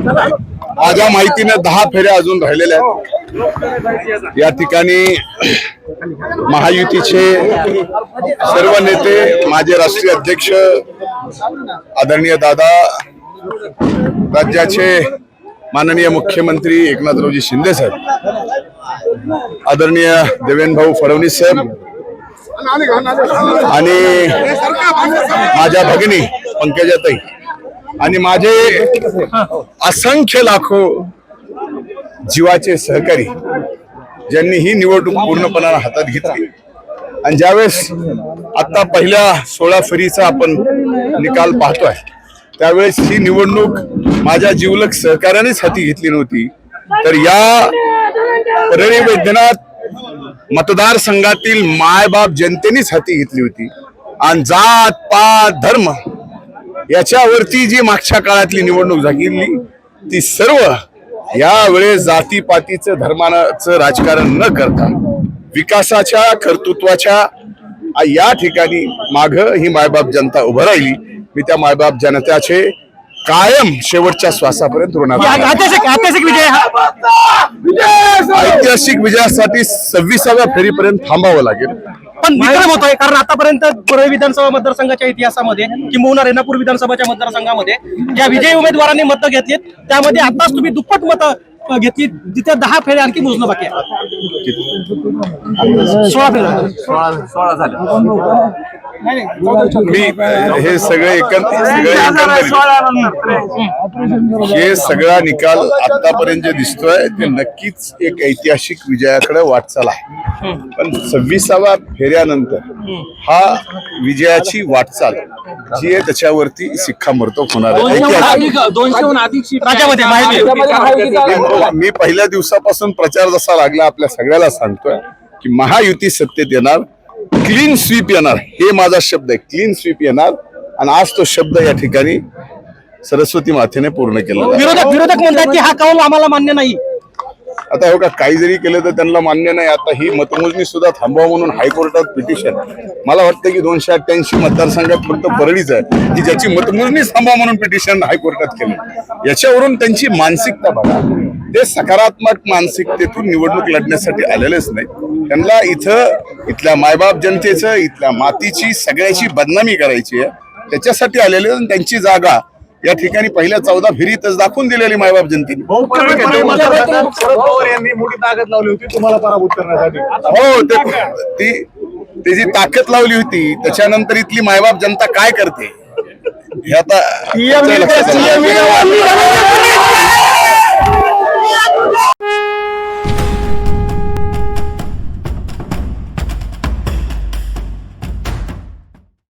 माझ्या माहितीने 10 फेऱ्या अजून राहिलेल्या आहेत। या ठिकाणी महायुतीचे सर्व नेते, माझे राष्ट्रीय अध्यक्ष आदरणीय दादा, राज्याचे माननीय मुख्यमंत्री एकनाथरावजी शिंदे साहेब, आदरणीय देवेंद्र भाऊ फडणवीस साहेब आणि माझ्या भगिनी पंकजाताई आणि माझे असंख्य लाखो जीवाचे सहकारी ज्यांनी ही निवडणूक पूर्णपणे हातात घेतली। आणि ज्यावेळेस आता पहिल्या 16 फेरीचा आपण निकाल पाहतोय, त्यावेळेस ही निवडणूक माझ्या जिवलग सहकार्यानेच हाती घेतली नव्हती, तर या परळी वैद्यनाथ मतदारसंघातील मायबाप जनतेनेच हाती घेतली होती। आणि जात पात धर्म याच्यावरती जी मागच्या काळातली निवडणूक झाली, ती सर्व यावेळेस जातीपातीचं धर्माचं राजकारण न करता विकासाच्या कर्तृत्वाच्या या ठिकाणी माग ही मायबाप जनता उभं राहिली। मी त्या मायबाप जनतेचे कायम शेवटच्या श्वासापर्यंत ऋणी ऐतिहासिक विजयासाठी 26व्या फेरीपर्यंत थांबावं लागेल। पण विक्रम होतोय, कारण आतापर्यंत परळी विधानसभा मतदारसंघाच्या इतिहासामध्ये किंबहुना रेणापूर विधानसभाच्या मतदारसंघामध्ये ज्या विजयी उमेदवारांनी मतं घेतलीत, त्यामध्ये आताच तुम्ही दुप्पट मतं घेतली, तिथे 10 फेऱ्या आणखी मोजणं बाकी आहे। 16 फेऱ्या झाल्या। मी हे सगळे हे सगळा निकाल आतापर्यंत जे दिसतोय ते नक्कीच एक ऐतिहासिक विजयाकडे वाटचाल आहे। पण 26व्या फेऱ्यानंतर हा विजयाची वाटचाल जी आहे त्याच्यावरती शिक्कामोर्तब होणार आहे। 200हून अधिक सीट राज्यामध्ये मी पहिल्या दिवसापासून प्रचार जसा लागला आपल्या सगळ्याला सांगतोय की महायुती सत्तेत येणार, क्लीन स्वीप येणार, हे माझा शब्द आहे, क्लीन स्वीप येणार। आणि आज तो शब्द या ठिकाणी सरस्वती मातेने पूर्ण केला। विरोधक म्हणतात की हा कौल आम्हाला मान्य नाही। आता हो का, काही जरी केलं तर त्यांना मान्य नाही। आता ही मतमोजणी सुद्धा थांबवा म्हणून हायकोर्टात पिटिशन, मला वाटतं की 288 मतदारसंघात फक्त परळीच आहे की ज्याची मतमोजणी थांबवा म्हणून पिटिशन हायकोर्टात केलं। याच्यावरून त्यांची मानसिकता बघा, ते सकारात्मक मानसिकतेतून निवडणूक लढण्यासाठी आलेलेच नाही। त्यांना इथल्या मायबाप जनतेचं, इथल्या मातीची सगळ्याची बदनामी करायची आहे, त्याच्यासाठी आलेले। त्यांची जागा या ठिकाणी पहिल्या 14 फेरीतच दाखवून दिलेली मायबाप जनतेने। यांनी मोठी ताकद लावली होती तुम्हाला पराभूत करण्यासाठी। हो, ते जी ताकद लावली होती त्याच्यानंतर इथली मायबाप जनता काय करते हे आता